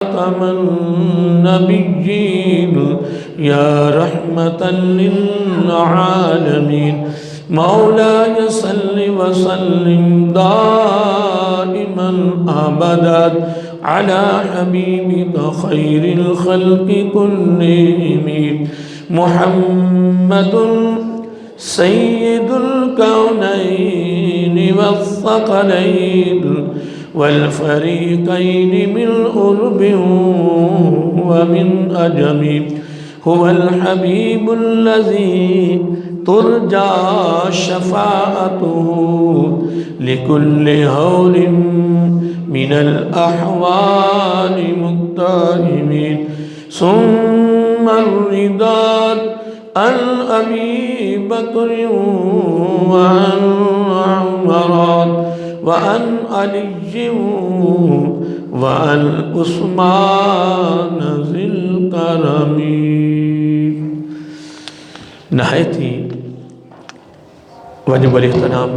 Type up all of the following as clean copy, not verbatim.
خاتم النبيين يا رحمة للعالمين مولاي صل وسلم دائما أبدا على حبيبك خير الخلق كلهم محمد سيد الكونين والثقلين والفريقين من قرب ومن أجم هو الحبيب الذي ترجى شفاعته لكل هول من الأحوال مقتحم ثم الرضا عن أبي بكر وعن عمر وعن علي وعن عثمان ذي الكرم. نہایت ہی واجب الاحترام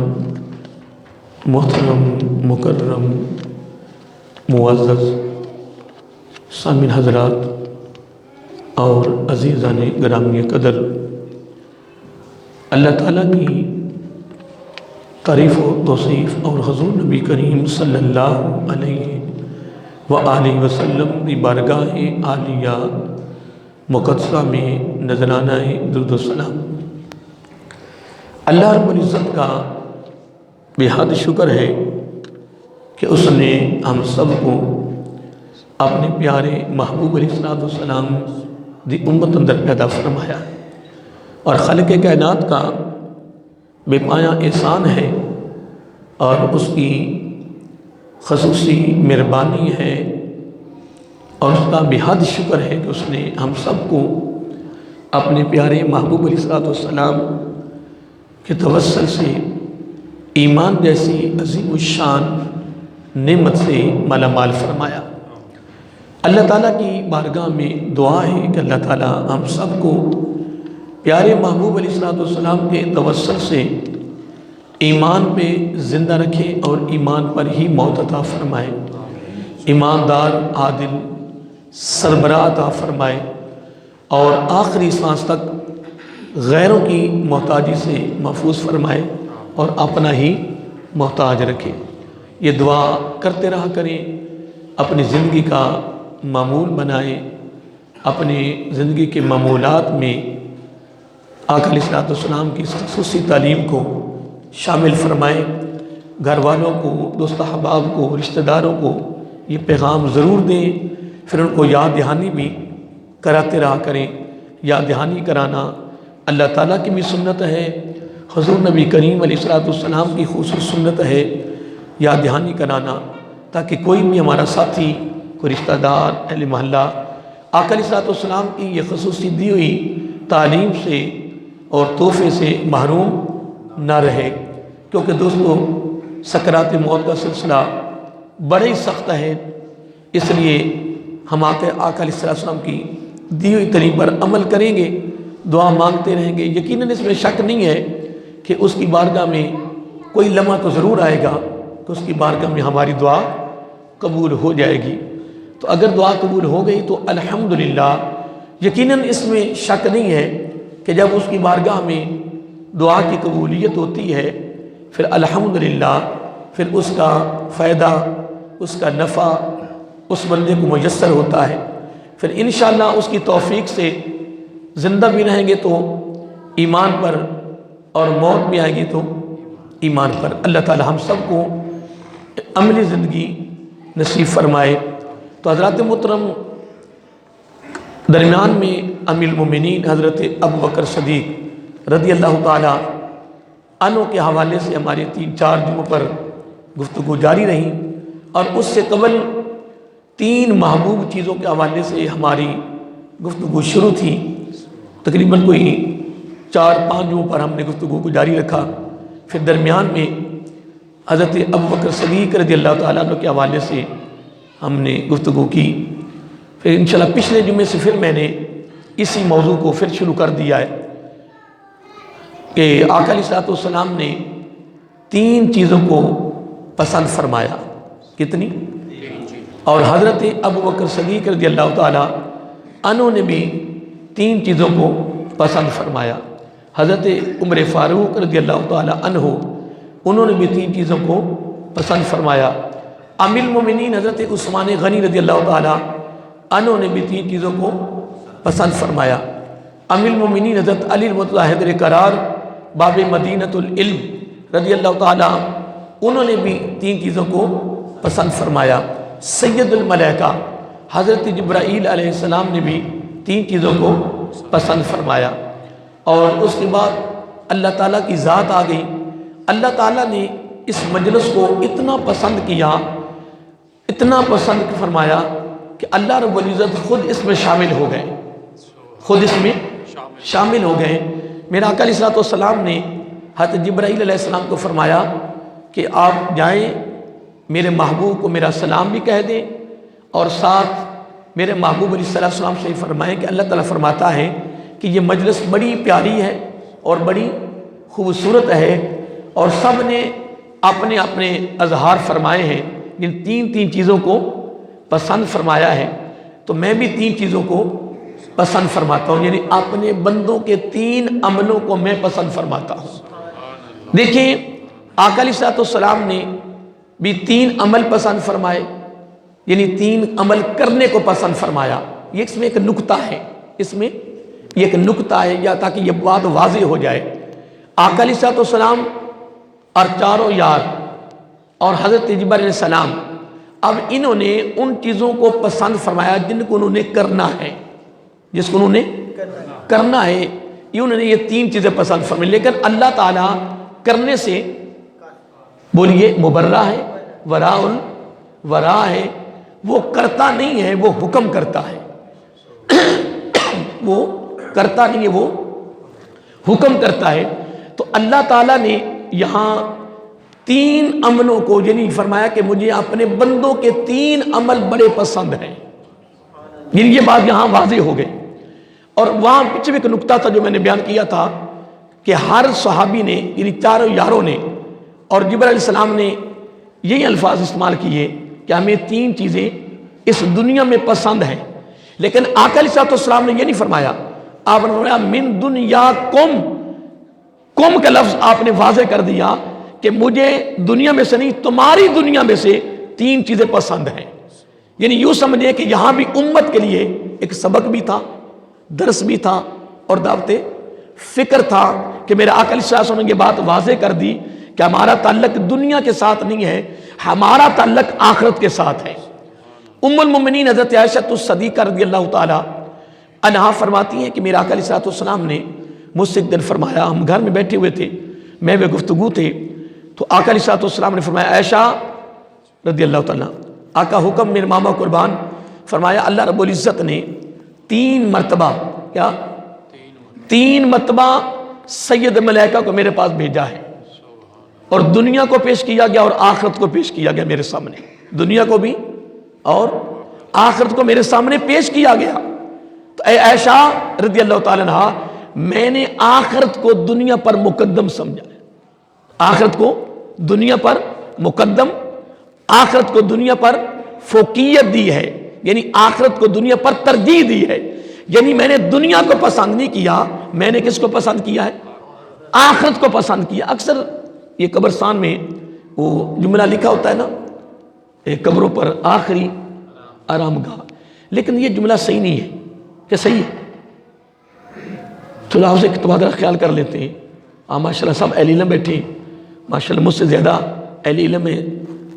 محترم مکرم معزز سامعین حضرات اور عزیزان گرامی قدر، اللہ تعالیٰ کی تعریف و توصیف اور حضور نبی کریم صلی اللہ علیہ وآلہ وسلم کی بارگاہ عالیہ مقدسہ میں نذرانہ درود و سلام۔ اللہ رب العزت کا بے حد شکر ہے کہ اس نے ہم سب کو اپنے پیارے محبوب علیہ السلام دی امت اندر پیدا فرمایا، اور خالق کائنات کا بے پایا احسان ہے اور اس کی خصوصی مہربانی ہے اور اس کا بے حد شکر ہے کہ اس نے ہم سب کو اپنے پیارے محبوب علیہ السلام کے توسل سے ایمان جیسی عظیم الشان نعمت سے مالا مال فرمایا۔ اللہ تعالیٰ کی بارگاہ میں دعا ہے کہ اللہ تعالیٰ ہم سب کو پیارے محبوب علیہ السلام کے توسل سے ایمان پہ زندہ رکھے اور ایمان پر ہی موت عطا فرمائے، ایماندار عادل سربراہ عطا فرمائے، اور آخری سانس تک غیروں کی محتاجی سے محفوظ فرمائے اور اپنا ہی محتاج رکھے۔ یہ دعا کرتے رہا کریں، اپنی زندگی کا معمول بنائیں، اپنی زندگی کے معمولات میں آقا علیہ السلام کی اس خصوصی تعلیم کو شامل فرمائیں، گھر والوں کو، دوست احباب کو، رشتہ داروں کو یہ پیغام ضرور دیں، پھر ان کو یاد دہانی بھی کراتے رہا کریں۔ یاد دہانی کرانا اللہ تعالیٰ کی بھی سنت ہے، حضور نبی کریم علیہ السلام کی خصوصی سنت ہے یاد دہانی کرانا، تاکہ کوئی بھی ہمارا ساتھی، کوئی رشتہ دار، اہل محلہ آقا علیہ السلام کی یہ خصوصی دی ہوئی تعلیم سے اور تحفے سے محروم نہ رہے، کیونکہ دوستو سکرات موت کا سلسلہ بڑا ہی سخت ہے، اس لیے ہم آقا علیہ السلام کی دی ہوئی تعلیم پر عمل کریں گے، دعا مانگتے رہیں گے۔ یقیناً اس میں شک نہیں ہے کہ اس کی بارگاہ میں کوئی لمحہ تو ضرور آئے گا کہ اس کی بارگاہ میں ہماری دعا قبول ہو جائے گی۔ تو اگر دعا قبول ہو گئی تو الحمدللہ، یقیناً اس میں شک نہیں ہے کہ جب اس کی بارگاہ میں دعا کی قبولیت ہوتی ہے پھر الحمدللہ پھر اس کا فائدہ، اس کا نفع اس بندے کو میسر ہوتا ہے، پھر انشاءاللہ اس کی توفیق سے زندہ بھی رہیں گے تو ایمان پر، اور موت بھی آئے گی تو ایمان پر۔ اللہ تعالی ہم سب کو عملی زندگی نصیب فرمائے۔ تو حضرات محترم، درمیان میں امیر المومنین حضرت ابوبکر صدیق رضی اللہ تعالیٰ عنہ کے حوالے سے ہمارے 3-4 جمعوں پر گفتگو جاری رہی، اور اس سے قبل 3 محبوب چیزوں کے حوالے سے ہماری گفتگو شروع تھی۔ تقریباً کوئی 4-5 جمعوں پر ہم نے گفتگو کو جاری رکھا، پھر درمیان میں حضرت ابوبکر صدیق رضی اللہ تعالیٰ عنہ کے حوالے سے ہم نے گفتگو کی، پھر انشاءاللہ پچھلے جمعے سے پھر میں نے اسی موضوع کو پھر شروع کر دیا ہے کہ آقا علیہ السلام نے 3 چیزوں کو پسند فرمایا۔ کتنی؟ اور حضرت ابو بکر صدیق رضی اللہ تعالیٰ عنہ نے بھی 3 چیزوں کو پسند فرمایا۔ حضرت عمر فاروق رضی اللہ تعالیٰ عنہ انہوں نے بھی 3 چیزوں کو پسند فرمایا۔ ام المومنین حضرت عثمان غنی رضی اللہ تعالیٰ عنہ نے بھی 3 چیزوں کو پسند فرمایا۔ ام المومنین حضرت علی المتحدر قرار باب مدینۃ العلم رضی اللہ تعالیٰ انہوں نے بھی 3 چیزوں کو پسند فرمایا۔ سید الملائکہ حضرت جبرائیل علیہ السلام نے بھی 3 چیزوں کو پسند فرمایا۔ اور اس کے بعد اللہ تعالیٰ کی ذات آ گئی۔ اللہ تعالیٰ نے اس مجلس کو اتنا پسند کیا، اتنا پسند فرمایا کہ اللہ رب العزت خود اس میں شامل ہو گئے، خود اس میں شامل ہو گئے۔ میرا آقا علیہ الصلوۃ والسلام نے حضرت جبرائیل علیہ السلام کو فرمایا کہ آپ جائیں، میرے محبوب کو میرا سلام بھی کہہ دیں، اور ساتھ میرے محبوب علیہ السلام سے فرمائیں کہ اللہ تعالیٰ فرماتا ہے کہ یہ مجلس بڑی پیاری ہے اور بڑی خوبصورت ہے، اور سب نے اپنے اپنے اظہار فرمائے ہیں، جن 3 چیزوں کو پسند فرمایا ہے، تو میں بھی 3 چیزوں کو پسند فرماتا ہوں، یعنی اپنے بندوں کے 3 عملوں کو میں پسند فرماتا ہوں۔ دیکھیں آقا علیہ الصلوۃ والسلام نے بھی 3 عمل پسند فرمائے، یعنی 3 عمل کرنے کو پسند فرمایا۔ یہ اس میں ایک نکتہ ہے، اس میں یہ ایک نکتہ ہے، یا تاکہ یہ بات واضح ہو جائے۔ آقا علیہ الصلوۃ والسلام اور چاروں یار اور حضرت جبرائیل علیہ السلام، اب انہوں نے ان چیزوں کو پسند فرمایا جن کو انہوں نے کرنا ہے، جس کو انہوں نے کرنا ہے، انہوں نے یہ 3 چیزیں پسند فرمائی۔ لیکن اللہ تعالیٰ کرنے سے بولیے مبرہ ہے، ورا ہے، وہ کرتا نہیں ہے، وہ حکم کرتا ہے، وہ کرتا نہیں ہے، وہ حکم کرتا ہے۔ تو اللہ تعالیٰ نے یہاں 3 عملوں کو یعنی فرمایا کہ مجھے اپنے بندوں کے 3 عمل بڑے پسند ہیں، یعنی یہ بات یہاں واضح ہو گئی۔ اور وہاں پیچھے ایک نکتہ تھا جو میں نے بیان کیا تھا کہ ہر صحابی نے یعنی چاروں یاروں نے اور جبرائیل علیہ السلام نے یہی الفاظ استعمال کیے کہ ہمیں 3 چیزیں اس دنیا میں پسند ہیں، لیکن آقا علیہ السلام نے یہ نہیں فرمایا۔ آپ نے فرمایا من دنیا کم کا لفظ آپ نے واضح کر دیا کہ مجھے دنیا میں سے نہیں، تمہاری دنیا میں سے 3 چیزیں پسند ہیں۔ یعنی یوں سمجھے کہ یہاں بھی امت کے لیے ایک سبق بھی تھا، درس بھی تھا، اور دعوت فکر تھا کہ میرے آقا علیہ السلام نے یہ بات واضح کر دی کہ ہمارا تعلق دنیا کے ساتھ نہیں ہے، ہمارا تعلق آخرت کے ساتھ ہے۔ ام المومنین حضرت عائشہ الصدیقہ رضی اللہ تعالی عنہا فرماتی ہیں کہ میرے آقا علیہ السلام نے مجھ سے ایک دن فرمایا، ہم گھر میں بیٹھے ہوئے تھے، میں وہ گفتگو تھے، تو آقا علیہ السلام نے فرمایا عائشہ رضی اللہ تعالیٰ، آقا حکم میرے ماما قربان، فرمایا اللہ رب العزت نے 3 مرتبہ کیا 3 مرتبہ سید ملائکہ کو میرے پاس بھیجا ہے، اور دنیا کو پیش کیا گیا اور آخرت کو پیش کیا گیا میرے سامنے، دنیا کو بھی اور آخرت کو میرے سامنے پیش کیا گیا۔ تو اے عائشہ رضی اللہ تعالیٰ عنہ، میں نے آخرت کو دنیا پر مقدم سمجھا ہے، آخرت کو دنیا پر مقدم، آخرت کو دنیا پر فوقیت دی ہے، یعنی آخرت کو دنیا پر ترجیح دی ہے، یعنی میں نے دنیا کو پسند نہیں کیا، میں نے کس کو پسند کیا ہے؟ آخرت کو پسند کیا۔ اکثر یہ قبرستان میں وہ جملہ لکھا ہوتا ہے نا، قبروں پر آخری آرام گاہ، لیکن یہ جملہ صحیح نہیں ہے۔ کیا صحیح ہے؟ تھوڑا آپ سے تبادلہ خیال کر لیتے ہیں۔ ماشاءاللہ سب اہل علم بیٹھے ہیں، ماشاءاللہ مجھ سے زیادہ اہل علم ہیں،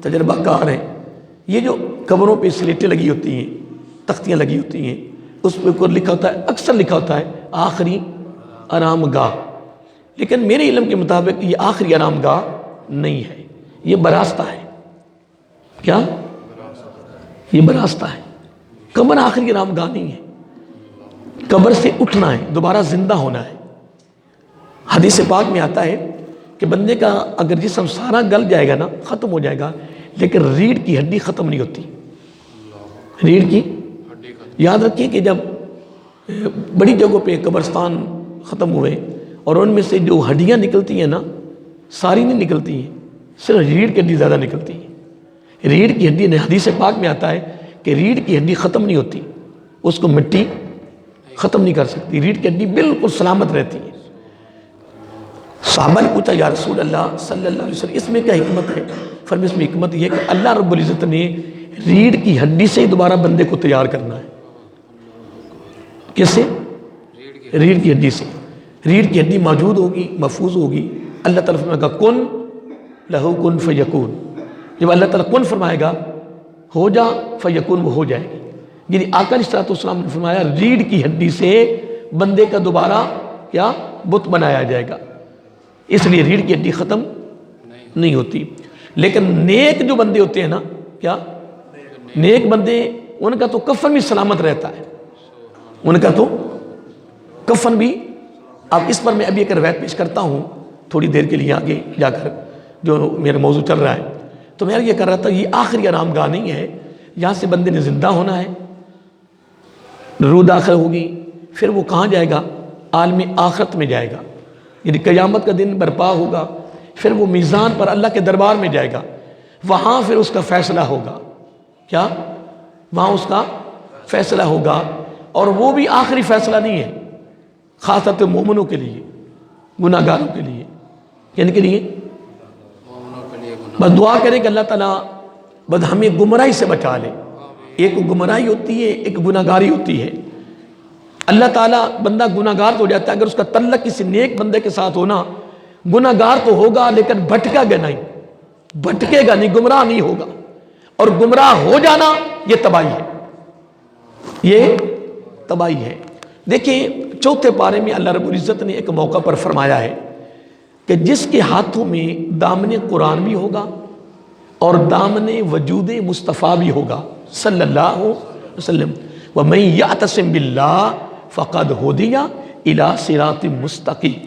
تجربہ کار ہیں۔ یہ جو قبروں پہ سلیٹیں لگی ہوتی ہیں، تختیاں لگی ہوتی ہیں، اس پہ اوپر لکھا ہوتا ہے، اکثر لکھا ہوتا ہے آخری آرام گاہ، لیکن میرے علم کے مطابق یہ آخری آرام گاہ نہیں ہے، یہ براستہ ہے۔ کیا؟ یہ براستہ ہے۔ قبر آخری آرام گاہ نہیں ہے، قبر سے اٹھنا ہے، دوبارہ زندہ ہونا ہے۔ حدیث پاک میں آتا ہے کہ بندے کا اگر جسم سارا گل جائے گا نا، ختم ہو جائے گا، لیکن ریڑھ کی ہڈی ختم نہیں ہوتی۔ ریڑھ کی یاد رکھیے کہ جب بڑی جگہوں پہ قبرستان ختم ہوئے اور ان میں سے جو ہڈیاں نکلتی ہیں نا، ساری نہیں نکلتی ہیں، صرف ریڑھ کی ہڈی زیادہ نکلتی ہے۔ ریڑھ کی ہڈی نے حدیث پاک میں آتا ہے کہ ریڑھ کی ہڈی ختم نہیں ہوتی، اس کو مٹی ختم نہیں کر سکتی، ریڑھ کی ہڈی بالکل سلامت رہتی ہے۔ صحابہ نے پوچھا یا رسول اللہ صلی اللہ علیہ وسلم اس میں کیا حکمت ہے؟ فرمایا اس میں حکمت یہ ہے کہ اللہ رب العزت نے ریڑھ کی ہڈی سے ہی دوبارہ بندے کو تیار کرنا ہے۔ کس سے؟ ریڑھ کی ہڈی سے۔ ریڑھ کی ہڈی موجود ہوگی، محفوظ ہوگی، اللہ تعالیٰ فرمائے گا کن لہو کن فیکون، جب اللہ تعالیٰ کن فرمائے گا ہو جا فیکون، وہ ہو جائے گی۔ یعنی آقا علیہ السلام نے فرمایا ریڑھ کی ہڈی سے بندے کا دوبارہ کیا بت بنایا جائے گا، اس لیے ریڑھ کی ہڈی ختم نہیں ہوتی۔ لیکن نیک جو بندے ہوتے ہیں نا، کیا نیک بندے، ان کا تو کفن بھی سلامت رہتا ہے، ان کا تو کفن بھی۔ اب اس پر میں ابھی ایک روایت پیش کرتا ہوں تھوڑی دیر کے لیے آگے جا کر، جو میرا موضوع چل رہا ہے، تو میں یہ کر رہا تھا یہ آخری آرام گاہ نہیں ہے، یہاں سے بندے نے زندہ ہونا ہے، روح داخل ہوگی، پھر وہ کہاں جائے گا؟ عالم آخرت میں جائے گا، یعنی قیامت کا دن برپا ہوگا، پھر وہ میزان پر اللہ کے دربار میں جائے گا، وہاں پھر اس کا فیصلہ ہوگا۔ کیا؟ وہاں اس کا فیصلہ ہوگا، اور وہ بھی آخری فیصلہ نہیں ہے، خاص طور پہ مومنوں کے لیے، گناہ گاروں کے لیے، یعنی کے لیے بس دعا کریں کہ اللہ تعالیٰ بس ہمیں گمراہی سے بچا لے۔ ایک گمراہی ہوتی ہے، ایک گناہ گاری ہوتی ہے۔ اللہ تعالیٰ بندہ گناہ گار تو ہو جاتا ہے، اگر اس کا تعلق کسی نیک بندے کے ساتھ ہونا، گناہ گار تو ہوگا لیکن بھٹکے گا نہیں، گمراہ نہیں ہوگا، اور گمراہ ہو جانا یہ تباہی ہے، یہ تباہی ہے۔ دیکھیں چوتھے پارے میں اللہ رب العزت نے ایک موقع پر فرمایا ہے کہ جس کے ہاتھوں میں دامن قرآن بھی ہوگا اور دامن وجود مصطفیٰ بھی ہوگا صلی اللہ علیہ وسلم، وَمَن يَعْتَصِم بِاللَّهِ فَقَدْ هُدِيَ إِلَىٰ صِرَاطٍ مُسْتَقِيمٍ،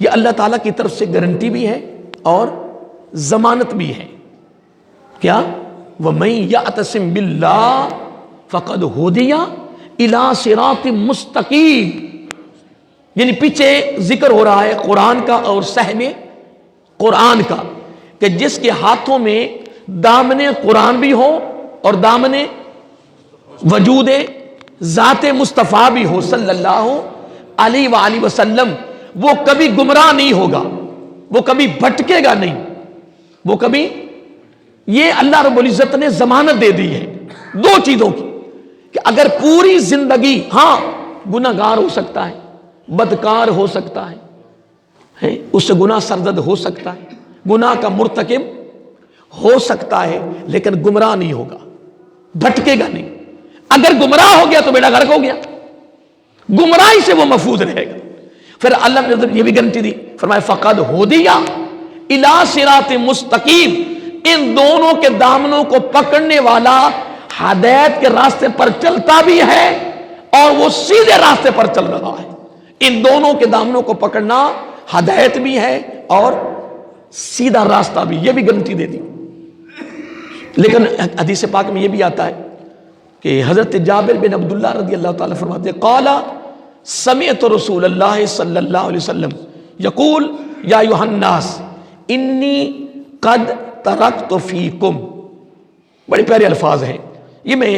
یہ اللہ تعالیٰ کی طرف سے گارنٹی بھی ہے اور ضمانت بھی ہے۔ کیا؟ وَمَن يَعْتَصِم بِاللَّهِ فَقَدْ هُدِيَ إِلَىٰ صِرَاطٍ مُسْتَقِيمٍ، یعنی پیچھے ذکر ہو رہا ہے قرآن کا اور صحب قرآن کا، کہ جس کے ہاتھوں میں دامن قرآن بھی ہو اور دامن وجود ذات مصطفیٰ بھی ہو صلی اللہ علیہ وآلہ وسلم، وہ کبھی گمراہ نہیں ہوگا، وہ کبھی بھٹکے گا نہیں، وہ کبھی، یہ اللہ رب العزت نے ضمانت دے دی ہے دو چیزوں کی، کہ اگر پوری زندگی، ہاں گناہ گار ہو سکتا ہے، بدکار ہو سکتا ہے، اس سے گناہ سرزد ہو سکتا ہے، گناہ کا مرتکب ہو سکتا ہے، لیکن گمراہ نہیں ہوگا، بھٹکے گا نہیں۔ اگر گمراہ ہو گیا تو بیڑا غرق ہو گیا، گمراہی سے وہ محفوظ رہے گا۔ پھر اللہ نے یہ بھی گارنٹی دی، فرمایا فقد ہدیٰ الی صراط مستقیم، ان دونوں کے دامنوں کو پکڑنے والا ہدایت کے راستے پر چلتا بھی ہے اور وہ سیدھے راستے پر چل رہا ہے۔ ان دونوں کے دامنوں کو پکڑنا ہدایت بھی ہے اور سیدھا راستہ بھی، یہ بھی گارنٹی دے دی۔ لیکن حدیث پاک میں یہ بھی آتا ہے کہ حضرت جابر بن عبداللہ رضی اللہ تعالیٰ فرماتے ہیں قال سمعت رسول اللہ صلی اللہ علیہ وسلم یقول یا ایھا الناس انی قد ترکت فیکم، بڑے پیارے الفاظ ہیں، یہ میں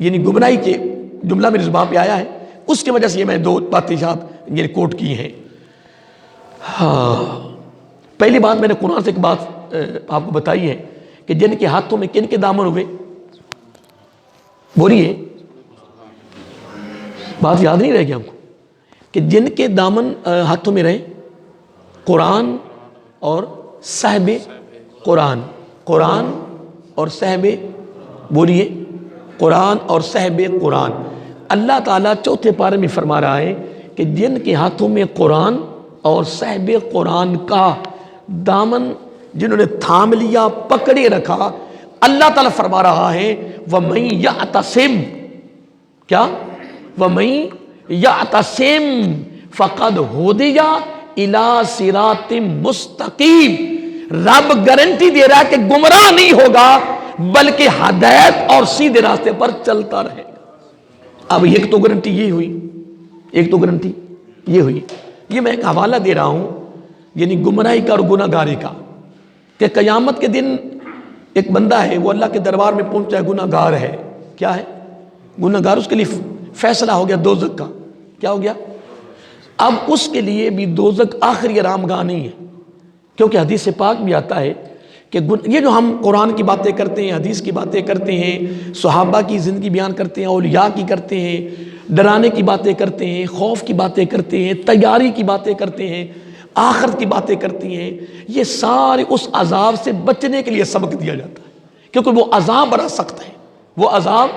یعنی گمراہی کے جملہ میری زبان پہ آیا ہے، اس کی وجہ سے یہ میں دو باتیں یعنی کوٹ کی ہیں۔ پہلی بات میں نے قرآن سے ایک بات آپ کو بتائی ہے کہ جن کے ہاتھوں میں کن کے دامن ہوئے، بولیے، بات یاد نہیں رہ گیا ہم کو، کہ جن کے دامن ہاتھوں میں رہے، قرآن اور صحب قرآن، قرآن اور صحب، بولیے، قرآن اور صحب قرآن۔ اللہ تعالیٰ چوتھے پارے میں فرما رہا ہے کہ جن کے ہاتھوں میں قرآن اور صحب قرآن کا دامن جنہوں نے تھام لیا، پکڑے رکھا، اللہ تعالیٰ فرما رہا ہے وَمَن يَعْتَصِم، کیا؟ وَمَن يَعْتَصِم فَقَدْ هُدِيَ إِلَىٰ صِرَاطٍ مُسْتَقِيمٍ، رب گارنٹی دے رہا ہے کہ گمراہ نہیں ہوگا بلکہ ہدایت اور سیدھے راستے پر چلتا رہے گا۔ اب ایک تو گارنٹی یہ ہوئی، ایک تو گارنٹی یہ ہوئی، یہ میں ایک حوالہ دے رہا ہوں یعنی گمراہی کا اور گناہ گاری کا، کہ قیامت کے دن ایک بندہ ہے وہ اللہ کے دربار میں پہنچا ہے، گناہ گار ہے، کیا ہے؟ گنہگار، اس کے لیے فیصلہ ہو گیا دوزخ کا. کیا ہو گیا؟ اب اس کے لیے بھی دوزخ آخری آرام گاہ نہیں ہے، کیونکہ حدیث پاک بھی آتا ہے کہ یہ جو ہم قرآن کی باتیں کرتے ہیں، حدیث کی باتیں کرتے ہیں، صحابہ کی زندگی بیان کرتے ہیں، اولیاء کی کرتے ہیں، ڈرانے کی باتیں کرتے ہیں، خوف کی باتیں کرتے ہیں، تیاری کی باتیں کرتے ہیں، آخرت کی باتیں کرتی ہیں، یہ سارے اس عذاب سے بچنے کے لیے سبق دیا جاتا ہے، کیونکہ وہ عذاب بڑا سخت ہے. وہ عذاب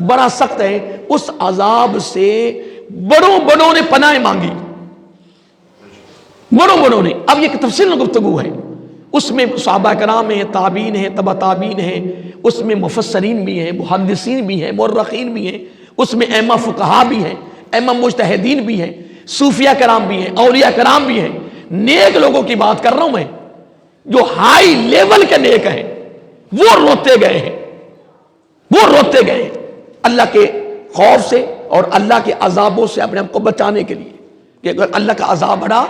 بڑا سخت ہے. اس عذاب سے بڑوں نے پناہ مانگی، بڑوں نے. اب یہ تفصیل گفتگو ہے، اس میں صحابہ کرام ہیں، تابعین ہیں، تبع تابعین ہیں، اس میں مفسرین بھی ہیں، محدثین بھی ہیں، مورخین بھی ہیں، اس میں ائمہ فقہا بھی ہیں، ائمہ مجتہدین بھی ہیں، صوفیہ کرام بھی ہیں، اولیاء کرام بھی ہیں. نیک لوگوں کی بات کر رہا ہوں میں، جو ہائی لیول کے نیک ہیں، وہ روتے گئے ہیں، وہ روتے گئے ہیں اللہ کے خوف سے اور اللہ کے عذابوں سے اپنے آپ کو بچانے کے لیے، کہ اللہ کا عذاب بڑا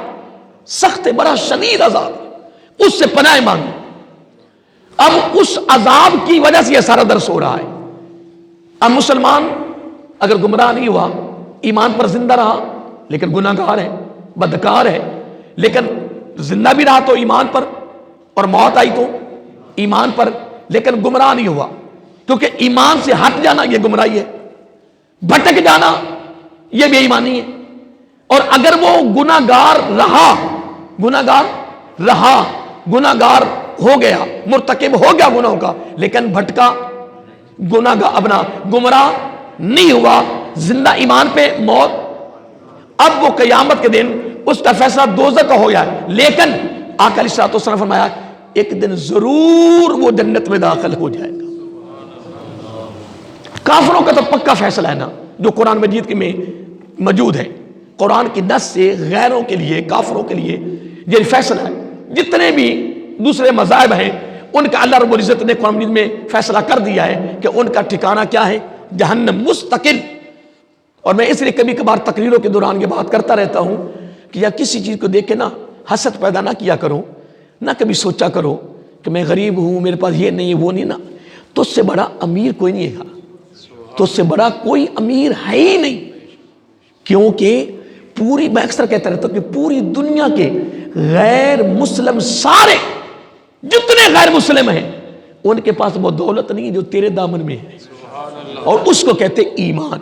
سخت ہے، بڑا شدید عذاب ہے، اس سے پناہ مانگی. اب اس عذاب کی وجہ سے یہ سارا درس ہو رہا ہے. اب مسلمان اگر گمراہ نہیں ہوا، ایمان پر زندہ رہا لیکن گناہ گار ہے، بدکار ہے، لیکن زندہ بھی رہا تو ایمان پر، اور موت آئی تو ایمان پر، لیکن گمراہ نہیں ہوا، کیونکہ ایمان سے ہٹ جانا یہ گمراہی ہے، بھٹک جانا یہ بے ایمانی ہے. اور اگر وہ گناہگار رہا، گناہگار ہو گیا، مرتکب ہو گیا گناہوں کا، لیکن بھٹکا، گمراہ نہیں ہوا، زندہ ایمان پہ، موت، اب وہ قیامت کے دن اس کا فیصلہ دوزخ کا ہو جائے. لیکن آقا علیہ الصلوۃ والسلام فرمایا ایک دن ضرور وہ جنت میں داخل ہو جائے گا. کافروں کا تو پکا فیصلہ ہے نا، جو قرآن مجید میں موجود ہے. قرآن کی نص سے غیروں کے لیے، کافروں کے لیے یہ فیصلہ ہے. جتنے بھی دوسرے مذاہب ہیں ان کا اللہ رب العزت نے قرآن مجید میں فیصلہ کر دیا ہے کہ ان کا ٹھکانہ کیا ہے؟ جہنم مستقل. اور میں اس لیے کبھی کبھار تقریروں کے دوران یہ بات کرتا رہتا ہوں کہ یا کسی چیز کو دیکھ کے نا حسد پیدا نہ کیا کرو، نہ کبھی سوچا کرو کہ میں غریب ہوں، میرے پاس یہ نہیں وہ نہیں. نا تو اس سے بڑا امیر کوئی نہیں ہے، تو اس سے بڑا کوئی امیر ہے ہی نہیں. کیونکہ میں اکثر کہتا رہتا ہوں کہ پوری دنیا کے غیر مسلم، سارے جتنے غیر مسلم ہیں، ان کے پاس وہ دولت نہیں جو تیرے دامن میں ہے، اور اس کو کہتے ایمان.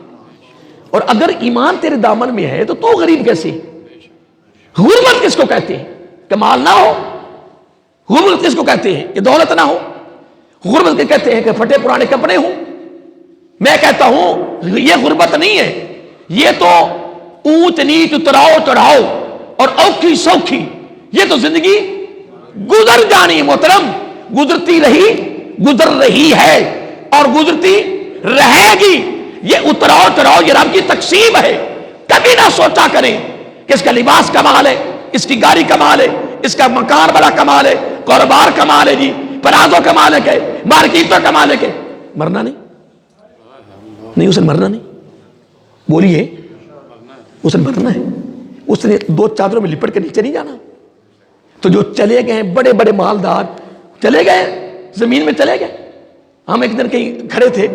اور اگر ایمان تیرے دامن میں ہے تو غریب کیسے؟ غربت کس کو کہتے ہیں؟ کہ مال نہ ہو. غربت کس کو کہتے ہیں؟ کہ دولت نہ ہو. غربت کہتے ہیں کہ پھٹے پرانے کپڑے ہوں. میں کہتا ہوں یہ غربت نہیں ہے، یہ تو اونچ نیچ، اتراؤ چڑھاؤ اور اوکھی سوکھی، یہ تو زندگی گزر جانی. محترم، گزرتی رہی، گزر رہی ہے اور گزرتی رہے گی. یہ اتراؤ چڑھاؤ یہ رب کی تقسیم ہے. کبھی نہ سوچا کریں کہ اس کا لباس کمال ہے، اس کی گاڑی کمال ہے، اس کا مکان بڑا کمال ہے، کاروبار کمال ہے، جی پرازوں کمال ہے، کہ مارکیٹوں کمال ہے، کہ مرنا نہیں، اسے مرنا نہیں. بولیے، اسے مرنا ہے. اس نے 2 چادروں میں لپٹ کے نیچے نہیں جانا. تو جو چلے گئے ہیں بڑے بڑے مالدار، چلے گئے زمین میں، چلے گئے. ہم ایک دن کہیں کھڑے تھے،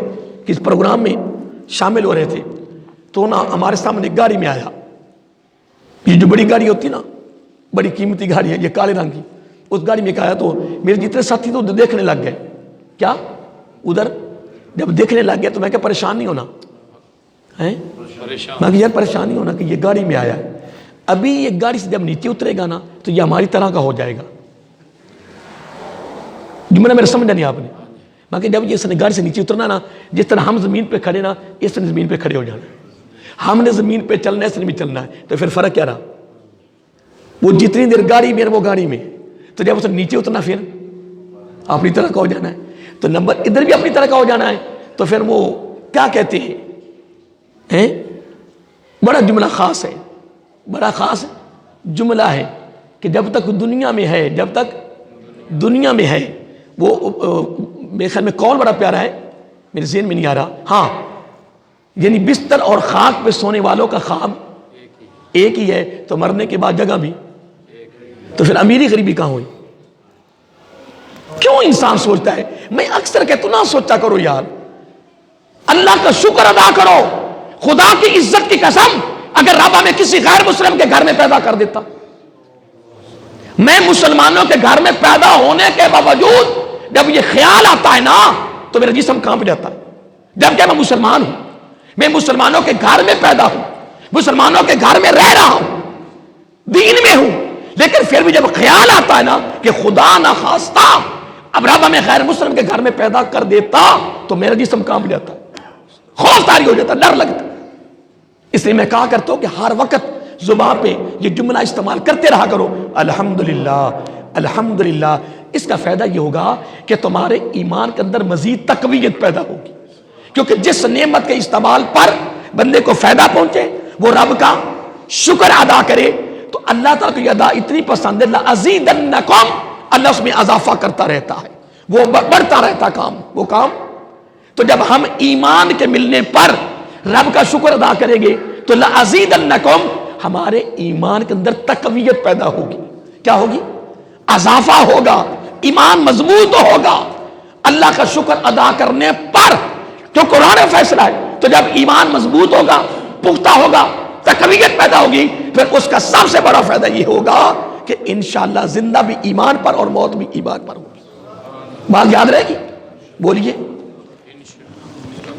کس پروگرام میں شامل ہو رہے تھے، تو نا ہمارے سامنے ایک گاڑی میں آیا. یہ جو بڑی گاڑی ہوتی نا، بڑی قیمتی گاڑی ہے، یہ کالے رنگ کی. اس گاڑی میں آیا تو میرے جتنے ساتھی تو دیکھنے لگ گئے. کیا ادھر جب دیکھنے لگ گئے تو میں کہا پریشان نہیں ہونا ہے، میں کہ یار پریشان نہیں ہونا کہ یہ گاڑی میں آیا ہے. ابھی یہ گاڑی سے جب نیچے اترے گا نا تو یہ ہماری طرح کا ہو جائے گا. جملہ میرا سمجھا نہیں آپ نے؟ میں کہ جب یہ گاڑی سے نیچے اترنا نا، جس طرح ہم زمین پہ کھڑے نا، اس طرح زمین پہ کھڑے ہو جانا. ہم نے زمین پہ چلنا ہے، اس نے بھی چلنا ہے. تو پھر فرق کیا رہا؟ وہ جتنی دیر گاڑی میں وہ گاڑی میں، تو جب اس نے نیچے اترنا پھر اپنی طرح کا ہو جانا ہے. تو نمبر ادھر بھی اپنی طرح کا ہو جانا ہے. تو پھر وہ کیا کہتے ہیں، بڑا جملہ خاص ہے، بڑا خاص جملہ ہے کہ جب تک دنیا میں ہے، جب تک دنیا میں ہے، وہ میرے خیال میں کون بڑا پیارا ہے، میرے ذہن میں نہیں آ رہا. ہاں، یعنی بستر اور خاک پہ سونے والوں کا خواب ایک ہی ہے، تو مرنے کے بعد جگہ بھی. تو پھر امیری غریبی کہاں ہوئی؟ کیوں انسان سوچتا ہے؟ میں اکثر کہتا ہوں نہ سوچا کرو یار. اللہ کا شکر ادا کرو. خدا کی عزت کی قسم, اگر رب ہمیں کسی غیر مسلم کے گھر میں پیدا کر دیتا, میں مسلمانوں کے گھر میں پیدا ہونے کے باوجود جب یہ خیال آتا ہے نا تو میرا جسم کانپ جاتا ہے. جبکہ میں مسلمان ہوں, میں مسلمانوں کے گھر میں پیدا ہوں, مسلمانوں کے گھر میں رہ رہا ہوں, دین میں ہوں, لیکن پھر بھی جب خیال آتا ہے نا کہ خدا نہ خواستہ اب رب ہمیں غیر مسلم کے گھر میں پیدا کر دیتا تو میرا جسم کانپ جاتا, خوف طاری ہو جاتا, ڈر لگتا. اس لیے میں کہا کرتا ہوں کہ ہر وقت زبان پہ یہ جملہ استعمال کرتے رہا کرو, الحمدللہ الحمدللہ. اس کا فائدہ یہ ہوگا کہ تمہارے ایمان کے اندر مزید تقویت پیدا ہوگی, کیونکہ جس نعمت کے استعمال پر بندے کو فائدہ پہنچے وہ رب کا شکر ادا کرے تو اللہ تعالیٰ کو یہ ادا اتنی پسند ہے, لَأَزِيدَنَّكُمْ, اللہ اس میں اضافہ کرتا رہتا ہے, وہ بڑھتا رہتا کام, وہ کام. تو جب ہم ایمان کے ملنے پر رب کا شکر ادا کریں گے تو لَأَزِيدَنَّكُمْ, ہمارے ایمان کے اندر تقویت پیدا ہوگی. کیا ہوگی؟ اضافہ ہوگا, ایمان مضبوط ہوگا اللہ کا شکر ادا کرنے پر. جو قرآن فیصلہ ہے, تو جب ایمان مضبوط ہوگا, پختہ ہوگا, تقویت پیدا ہوگی, پھر اس کا سب سے بڑا فائدہ یہ ہوگا کہ انشاءاللہ زندہ بھی ایمان پر اور موت بھی ایمان پر ہوگی. بات یاد رہے گی؟ بولیے.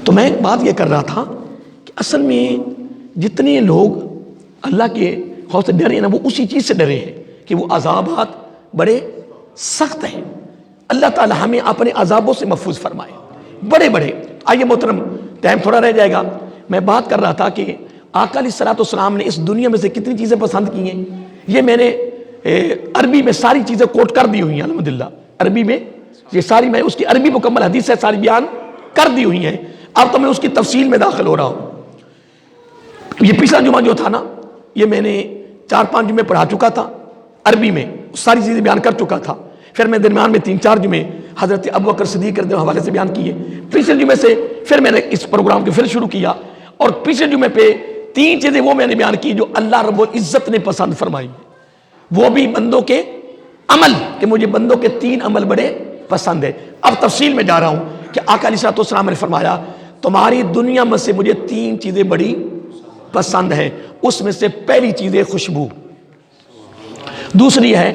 تو میں ایک بات یہ کر رہا تھا کہ اصل میں جتنے لوگ اللہ کے خوف سے ڈرے نا, وہ اسی چیز سے ڈرے ہیں کہ وہ عذابات بڑے سخت ہیں. اللہ تعالی ہمیں اپنے عذابوں سے محفوظ فرمائے, بڑے بڑے. آئیے محترم, ٹائم تھوڑا رہ جائے گا. میں بات کر رہا تھا کہ آقا علیہ الصلوۃ والسلام نے اس دنیا میں سے کتنی چیزیں پسند کی ہیں. یہ میں نے عربی میں ساری چیزیں کوٹ کر دی ہوئی ہیں الحمدللہ. عربی میں یہ ساری, میں اس کی عربی مکمل حدیث سے ساری بیان کر دی ہوئی ہیں. اب تو میں اس کی تفصیل میں داخل ہو رہا ہوں. یہ پچھلا جمعہ جو تھا نا, یہ میں نے 4-5 جمعے پڑھا چکا تھا عربی میں, ساری چیزیں بیان کر چکا تھا. پھر میں درمیان میں 3-4 جمعے حضرت ابوبکر صدیق کے حوالے سے بیان کیے. پچھلے جمعے سے پھر میں نے اس پروگرام کو پھر شروع کیا, اور پچھلے جمعے پہ 3 چیزیں وہ میں نے بیان کی جو اللہ رب العزت نے پسند فرمائی, وہ بھی بندوں کے عمل, کہ مجھے بندوں کے 3 عمل بڑے پسند ہے. اب تفصیل میں جا رہا ہوں کہ آقا علیہ الصلوۃ والسلام نے فرمایا تمہاری دنیا میں سے مجھے 3 چیزیں بڑی پسند ہیں. اس میں سے پہلی چیز ہے خوشبو, دوسری ہے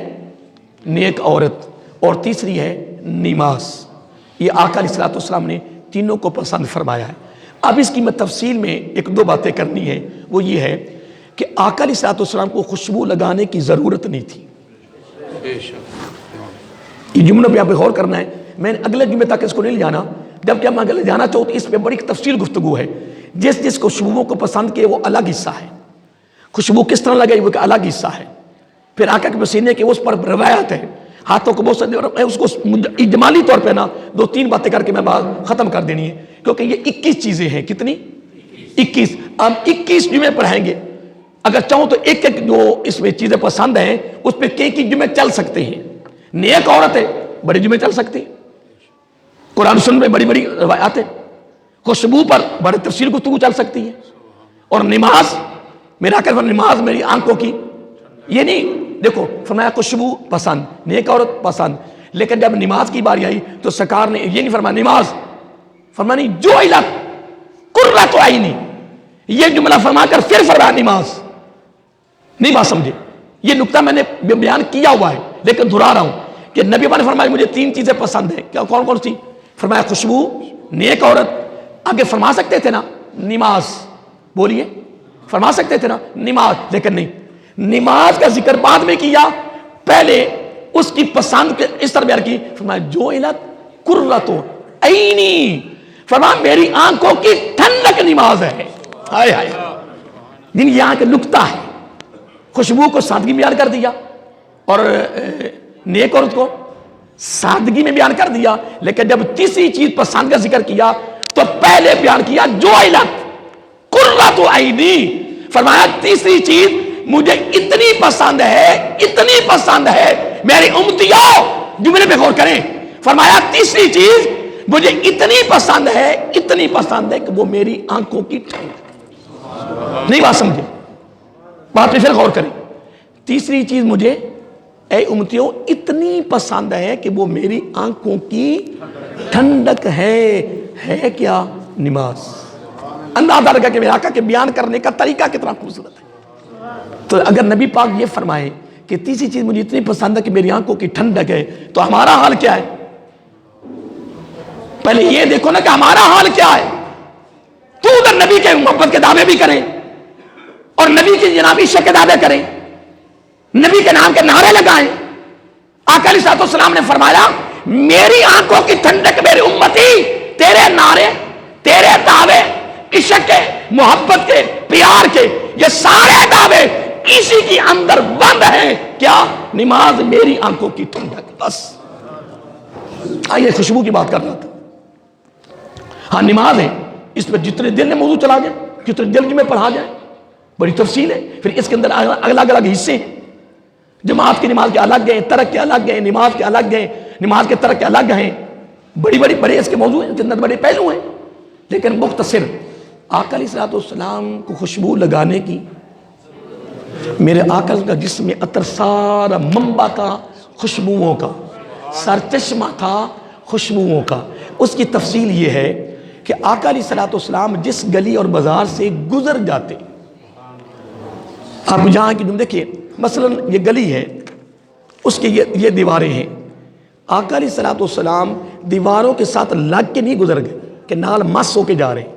نیک عورت, اور تیسری ہے نماز. یہ آقا علیہ الصلوۃ والسلام نے تینوں کو پسند فرمایا ہے. اب اس کی میں تفصیل میں 1-2 باتیں کرنی ہے. وہ یہ ہے کہ آقا علیہ الصلوۃ والسلام کو خوشبو لگانے کی ضرورت نہیں تھی. یہ جملوں پہ آپ غور کرنا ہے. میں نے اگلے جمعے تک اس کو نہیں لے جانا, جبکہ ہم اگلے جانا چاہو تو اس پہ بڑی تفصیل گفتگو ہے. جس جس کو خوشبو کو پسند کیے وہ الگ حصہ ہے, خوشبو کس طرح لگے وہ ایک الگ حصہ ہے. پھر آقا کے پسینے کے اس پر روایت ہے, ہاتھوں کو بہت سے, اس کو اجمالی طور پہ نا 2-3 باتیں کر کے میں بات ختم کر دینی ہے, کیونکہ یہ 21 چیزیں ہیں. کتنی؟ 21. ہم 21 جمعے پڑھائیں گے. اگر چاہوں تو ایک جو اس میں چیزیں پسند ہیں اس پہ کئی جمعے چل سکتے ہیں. نیک عورت ہے, بڑے جمعے چل سکتے ہیں. قرآن سن میں بڑی بڑی روایات ہیں. خوشبو پر بڑے تفصیل گفتگو چل سکتی ہے. اور نماز, میرا کہنا نماز میری آنکھوں کی, یہ نہیں, دیکھو فرمایا خوشبو پسند, نیک عورت پسند, لیکن جب نماز کی باری آئی تو سرکار نے یہ نہیں فرمایا نماز, فرمایا نہیں جعلت قرۃ عینی, یہ جملہ فرما کر پھر فرمایا نماز. نہیں بات سمجھے, یہ نقطہ میں نے بیان کیا ہوا ہے لیکن دہرا رہا ہوں کہ نبی نے فرمایا مجھے 3 چیزیں پسند ہیں. کیا کون کون سی؟ فرمایا خوشبو, نیک عورت, آگے فرما سکتے تھے نا نماز, بولیے فرما سکتے تھے نا نماز, لیکن نہیں, نماز کا ذکر بعد میں کیا, پہلے اس کی پسند کے اس طرح بیان کی. فرمایا جعلت قرۃ عینی, فرمایا میری آنکھوں کی ٹھنڈک نماز ہے. ہائے ہائے, جن یہاں کا نقطہ ہے. خوشبو کو سادگی میں بیان کر دیا اور نیک عورت کو سادگی میں بیان کر دیا, لیکن جب تیسری چیز پسند کا ذکر کیا تو پہلے بیان کیا جعلت قرۃ عینی. فرمایا تیسری چیز مجھے اتنی پسند ہے, اتنی پسند ہے میری امتیوں, جملے پہ غور کریں. فرمایا تیسری چیز مجھے اتنی پسند ہے, اتنی پسند ہے کہ وہ میری آنکھوں کی ٹھنڈک. نہیں بات سمجھے, بات پہ پھر غور کریں. تیسری چیز مجھے اے امتیوں اتنی پسند ہے کہ وہ میری آنکھوں کی ٹھنڈک ہے. ہے کیا؟ نماز. اندازہ لگا کہ میرے آقا کے بیان کرنے کا طریقہ کتنا خوبصورت ہے. تو اگر نبی پاک یہ فرمائے کہ تیسری چیز مجھے اتنی پسند ہے کہ میری آنکھوں کی ٹھنڈک ہے، تو ہمارا حال کیا ہے؟ پہلے یہ دیکھو نا کہ ہمارا حال کیا ہے. تو ادھر نبی کے محبت کے دعوے بھی کریں اور نبی کی جنابی عشق کے دعوے کریں، نبی کے نام کے نعرے لگائیں. آقا علیہ السلام نے فرمایا میری آنکھوں کی ٹھنڈک میری امتی تیرے نعرے، تیرے دعوے، عشق کے، محبت کے، پیار کے، یہ سارے دعوے اسی کی اندر بند ہیں. کیا؟ نماز میری آنکھوں کی ٹھنڈک. بس آئیے خوشبو کی بات کر رہا تھا. ہاں نماز ہے، اس پہ جتنے دل میں موضوع چلا جائے، جتنے دل میں پڑھا جائے، بڑی تفصیل ہے. پھر اس کے اندر الگ الگ حصے ہیں. جماعت کی نماز کے الگ ہیں، ترک کے الگ ہیں، نماز کے الگ ہیں، نماز کے ترک کے الگ ہیں. بڑے اس کے موضوع ہیں، جتنے بڑے پہلو ہیں. لیکن مختصر آقا علیہ السلام کو خوشبو لگانے کی، میرے آقا کا جسم عطر سارا منبع کا خوشبوؤں کا، سر چشمہ تھا خوشبوؤں کا. اس کی تفصیل یہ ہے کہ آقا علیہ السلام جس گلی اور بازار سے گزر جاتے، آپ جہاں کی دیکھیں مثلا یہ گلی ہے، اس کے یہ دیواریں ہیں. آقا علیہ السلام دیواروں کے ساتھ لگ کے نہیں گزر گئے کہ نال مس ہو کے جا رہے ہیں.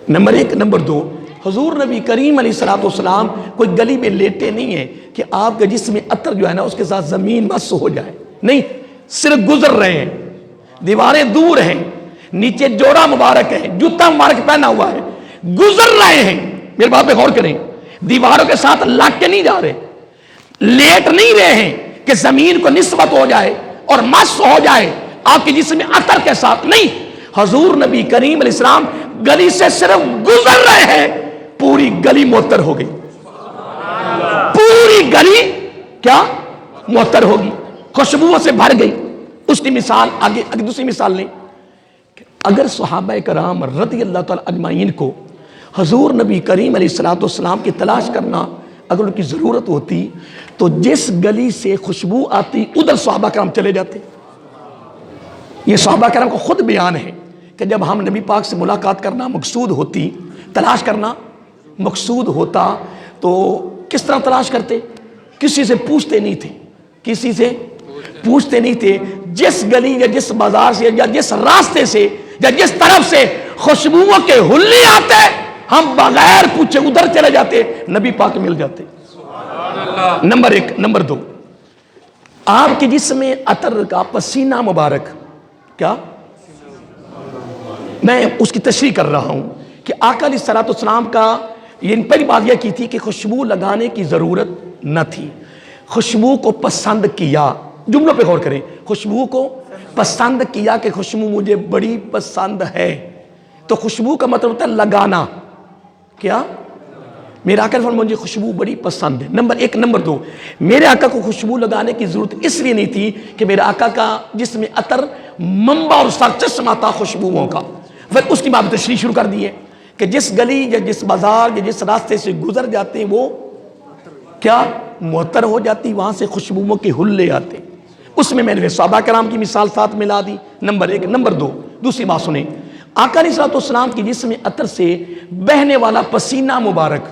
نمبر ایک. نمبر دو، حضور نبی کریم علیہ السلام کوئی گلی میں لیٹے نہیں ہیں کہ آپ کا جسم عطر جو ہے نا اس کے ساتھ زمین مس ہو جائے. نہیں، صرف گزر رہے ہیں، دیواریں دور ہیں، نیچے جوڑا مبارک ہے، جوتا مبارک پہنا ہوا ہے، گزر رہے ہیں. میرے بات پہ غور کریں، دیواروں کے ساتھ لگ کے نہیں جا رہے، لیٹ نہیں رہے ہیں کہ زمین کو نسبت ہو جائے اور مس ہو جائے آپ کے جسم عطر کے ساتھ. نہیں، حضور نبی کریم علیہ السلام گلی سے صرف گزر رہے ہیں، پوری گلی معطر ہو گئی. پوری گلی کیا معطر ہوگی، خوشبوؤں سے بھر گئی. اس کی مثال آگے دوسری مثال لیں. اگر صحابہ کرام رضی اللہ تعالی اجمعین کو حضور نبی کریم علیہ السلام کی تلاش کرنا اگر ان کی ضرورت ہوتی تو جس گلی سے خوشبو آتی ادھر صحابہ کرام چلے جاتے. یہ صحابہ کرام کو خود بیان ہے کہ جب ہم نبی پاک سے ملاقات کرنا مقصود ہوتی، تلاش کرنا مقصود ہوتا، تو کس طرح تلاش کرتے؟ کسی سے پوچھتے نہیں تھے، کسی سے پوچھتے نہیں تھے. جس گلی یا جس بازار سے یا جس راستے سے یا جس طرف سے خوشبوؤں کے حلے آتے ہم بغیر پوچھے ادھر چلے جاتے، نبی پاک مل جاتے. نمبر ایک. نمبر دو، آپ کے جسم عطر کا پسینہ مبارک، کیا میں اس کی تشریح کر رہا ہوں کہ آقا علیہ السلام کا یہ پہلی بات یہ کی تھی کہ خوشبو لگانے کی ضرورت نہ تھی، خوشبو کو پسند کیا. جملوں پہ غور کریں، خوشبو کو پسند کیا کہ خوشبو مجھے بڑی پسند ہے. تو خوشبو کا مطلب ہوتا ہے لگانا. کیا؟ میرے آقا نے مجھے خوشبو بڑی پسند ہے. نمبر ایک. نمبر دو، میرے آقا کو خوشبو لگانے کی ضرورت اس لیے نہیں تھی کہ میرے آقا کا جسم عطر منبع اور سر چشمہ تھا خوشبوؤں کا. پھر اس کی بات تشریح شروع کر دی ہے کہ جس گلی یا جس بازار یا جس راستے سے گزر جاتے ہیں وہ کیا معطر ہو جاتی، وہاں سے خوشبوؤں کے حلے آتے. اس میں نے صحابہ کرام کی مثال ساتھ ملا دی. نمبر ایک. نمبر دو، دوسری بات سنیں، آقا علیہ السلام کی جسم عطر سے بہنے والا پسینہ مبارک،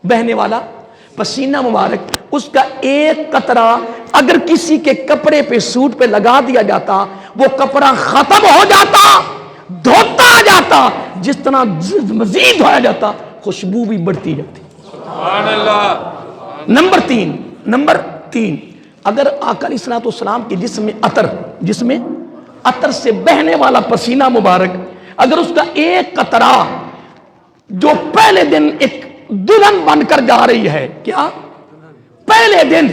بہنے والا پسینہ مبارک، اس کا ایک قطرہ اگر کسی کے کپڑے پہ سوٹ پہ لگا دیا جاتا وہ کپڑا ختم ہو جاتا، دھوتا جاتا، جس طرح مزید دھویا جاتا خوشبو بھی بڑھتی جاتی. سبحان اللہ. نمبر تین، اگر آقا علیہ السلام کے جسم عطر سے بہنے والا پسینہ مبارک، اگر اس کا ایک قطرہ جو پہلے دن ایک دلہن بن کر جا رہی ہے، کیا پہلے دن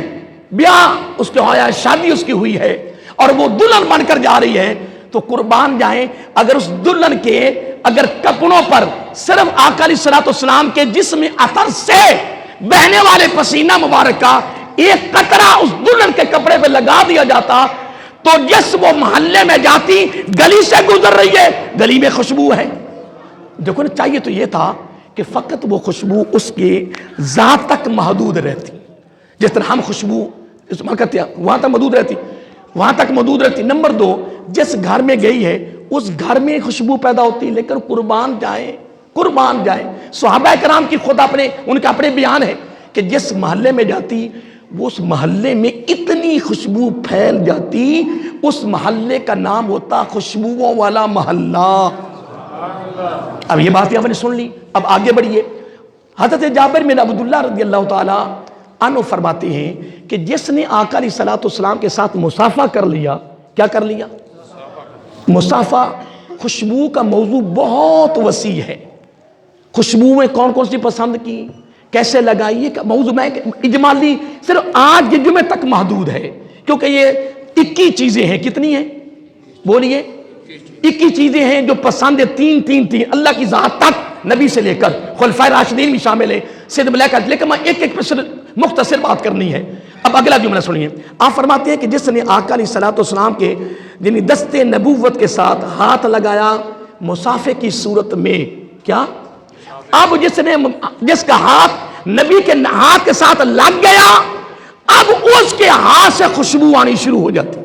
بیاہ اس کے ہوا ہے، شادی اس کی ہوئی ہے اور وہ دلہن بن کر جا رہی ہے، تو قربان جائیں اگر اس دلہن کے اگر کپڑوں پر صرف آقا علیہ السلام کے جسم عطر سے بہنے والے پسینہ مبارک کا ایک قطرہ اس دلہن کے کپڑے پہ لگا دیا جاتا تو جس وہ محلے میں جاتی، گلی سے گزر رہی ہے، گلی میں خوشبو ہے. دیکھو نا، چاہیے تو یہ تھا کہ فقط وہ خوشبو اس کے ذات تک محدود رہتی، جس طرح ہم خوشبو استعمال کرتے ہیں وہاں تک محدود رہتی. نمبر دو، جس گھر میں گئی ہے اس گھر میں خوشبو پیدا ہوتی، لیکن قربان جائیں صحابہ کرام کی خود ان کے اپنے بیان ہے کہ جس محلے میں جاتی وہ اس محلے میں اتنی خوشبو پھیل جاتی، اس محلے کا نام ہوتا خوشبوؤں والا محلہ۔ اب یہ بات آپ نے سن لی، اب آگے بڑھیے۔ حضرت جابر بن عبداللہ رضی اللہ تعالی عنہ فرماتے ہیں کہ جس نے آقا علیہ الصلوۃ والسلام کے ساتھ مصافحہ کر لیا، کیا کر لیا؟ مصافحہ۔ خوشبو کا موضوع بہت وسیع ہے، خوشبو میں کون کون سی پسند کی، کیسے لگائیے کا موضوع میں اجمالی صرف آج کے جمعے تک محدود ہے، کیونکہ یہ 21 چیزیں ہیں۔ کتنی ہیں بولیے؟ 21 چیزیں ہیں جو پسند ہے، تین اللہ کی ذات تک، نبی سے لے کر خلفائے راشدین بھی شامل ہیں، سید ملائکہ، لیکن میں ایک پر مختصر بات کرنی ہے۔ اب اگلا جملہ سنیے، آپ فرماتے ہیں کہ جس نے آقا علیہ الصلوۃ والسلام کے یعنی دست نبوت کے ساتھ ہاتھ لگایا مصافحے کی صورت میں، کیا؟ اب جس کا ہاتھ نبی کے ہاتھ کے ساتھ لگ گیا، اب اس کے ہاتھ سے خوشبو آنی شروع ہو جاتی،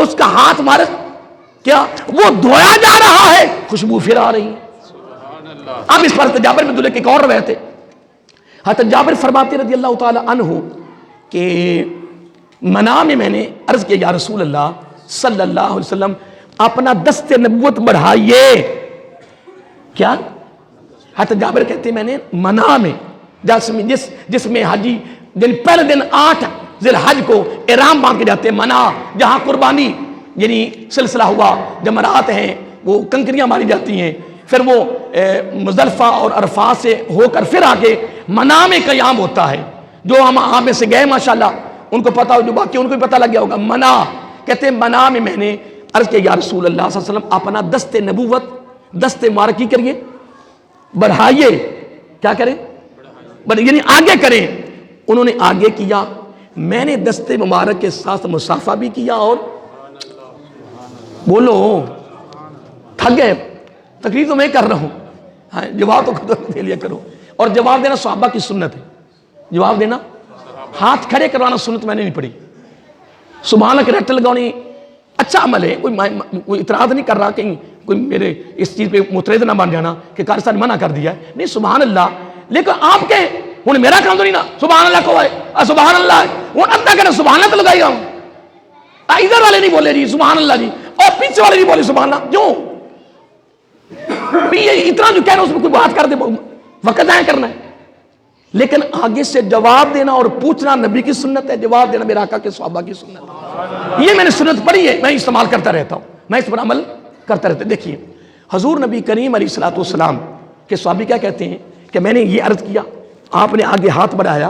اس کا ہاتھ ہمارے کیا وہ دھویا جا رہا ہے، خوشبو پھر آ رہی ہے۔ اب اس پر جابر بن عبداللہ کی ایک اور روایت ہے، حضرت جابر فرماتے رضی اللہ تعالی عنہ کہ منام میں نے عرض کیا یا رسول اللہ صلی اللہ علیہ وسلم اپنا دست نبوت بڑھائیے، کیا؟ حضرت جابر کہتے ہیں میں نے منام میں جس میں حجی پہلے دن 8 ذی الحج کو احرام باندھ کے جاتے ہیں، منا جہاں قربانی یعنی سلسلہ ہوا، جمرات ہیں، وہ کنکریاں ماری جاتی ہیں، پھر وہ مزدلفہ اور عرفات سے ہو کر پھر آگے منا میں قیام ہوتا ہے۔ جو ہم آہاں میں سے گئے ماشاءاللہ ان کو پتا ہو، جو باقی ان کو بھی پتا لگ گیا ہوگا۔ منا کہتے ہیں منا میں نے عرض کیا یا رسول اللہ صلی اللہ علیہ وسلم اپنا دست نبوت، دست مبارکی کریے، بڑھائیے، کیا کریں؟ یعنی آگے کریں۔ انہوں نے آگے کیا، میں نے دست مبارک کے ساتھ مصافحہ بھی کیا، اور بولو تھک گئے، تقریر تو میں کر رہا ہوں، جواب تو خود دے لیا کرو، اور جواب دینا صحابہ کی سنت ہے، جواب دینا، ہاتھ کھڑے کروانا سنت میں نے نہیں پڑھی، سبحان اللہ رٹ لگاؤنی اچھا عمل ہے، کوئی اعتراض نہیں کر رہا، کہیں کوئی میرے اس چیز پہ مترد نہ بن جانا کہ قاری صاحب منع کر دیا ہے، نہیں سبحان اللہ، لیکن آپ کے انہیں میرا کام تو نہیں نا سبحان اللہ کو ہے، سبحان اللہ ہے، وہ اب تک سبحان اللہ تو لگائی گا ہوں، ادھر والے نہیں بولے جی سبحان اللہ جی، اور پیچھے والے نہیں بولے سبحان اللہ، کیوں؟ اتنا جو کہہ رہا اس میں کوئی بات کر دے، وقت ضائع کرنا ہے، لیکن آگے سے جواب دینا اور پوچھنا نبی کی سنت ہے، جواب دینا میرے آقا کے صحابہ کی سنت ہے، یہ میں نے سنت پڑھی ہے، میں استعمال کرتا رہتا ہوں، میں اس پر عمل کرتا رہتا ہوں۔ دیکھیے حضور نبی کریم علیہ الصلوۃ والسلام کے صحابی کیا کہتے ہیں کہ میں نے یہ عرض کیا، آپ نے آگے ہاتھ بڑھایا،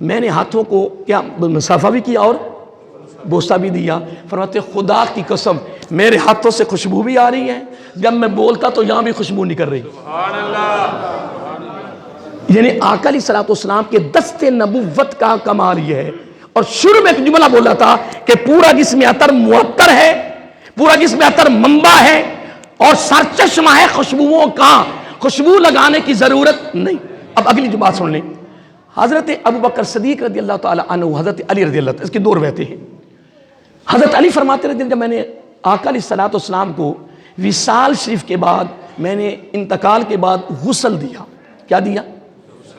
میں نے ہاتھوں کو کیا مصافحہ بھی کیا اور بوسہ بھی دیا، فرماتے خدا کی قسم میرے ہاتھوں سے خوشبو بھی آ رہی ہے، جب میں بولتا تو یہاں بھی خوشبو نکل رہی، یعنی آقا علیہ الصلوۃ والسلام کے دست نبوت کا کمال یہ ہے۔ اور شروع میں ایک جملہ بولا تھا کہ پورا جسم عطر معطر ہے، پورا جسم عطر منبع ہے اور سرچشمہ ہے خوشبوؤں کا، خوشبو لگانے کی ضرورت نہیں۔ اب اگلی جو بات سن لیں، حضرت ابوبکر صدیق رضی اللہ تعالی عنہ، حضرت علی رضی اللہ تعالی، اس کی دو روایتیں ہیں۔ حضرت علی فرماتے رہتے ہیں جب میں نے آقا علیہ الصلوۃ والسلام کو وصال شریف کے بعد میں نے انتقال کے بعد غسل دیا، کیا دیا؟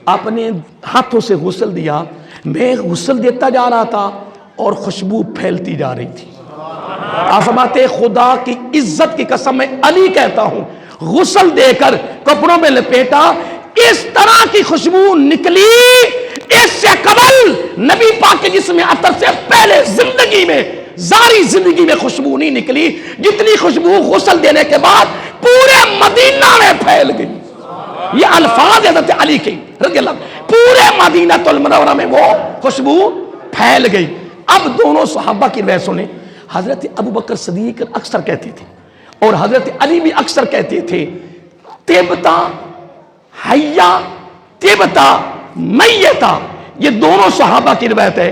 اپنے ہاتھوں سے غسل دیا، میں غسل دیتا جا رہا تھا اور خوشبو پھیلتی جا رہی تھی۔ آپ فرماتے خدا کی عزت کی قسم میں علی کہتا ہوں غسل دے کر کپڑوں میں لپیٹا، اس طرح کی خوشبو نکلی اس سے قبل نبی پاک کے جسم عطر سے پہلے زندگی میں، ساری زندگی میں خوشبو نہیں نکلی جتنی خوشبو غسل دینے کے بعد پورے مدینہ میں پھیل گئی۔ یہ الفاظ حضرت علی کے رضی اللہ عنہ، پورے مدینہ المنورہ میں وہ خوشبو پھیل گئی۔ اب دونوں صحابہ کی روایت سنیں، حضرت ابوبکر صدیق اکثر کہتے تھے اور حضرت علی بھی اکثر کہتے تھے طیبتا حیا طیبتا میتا، یہ دونوں صحابہ کی روایت ہے۔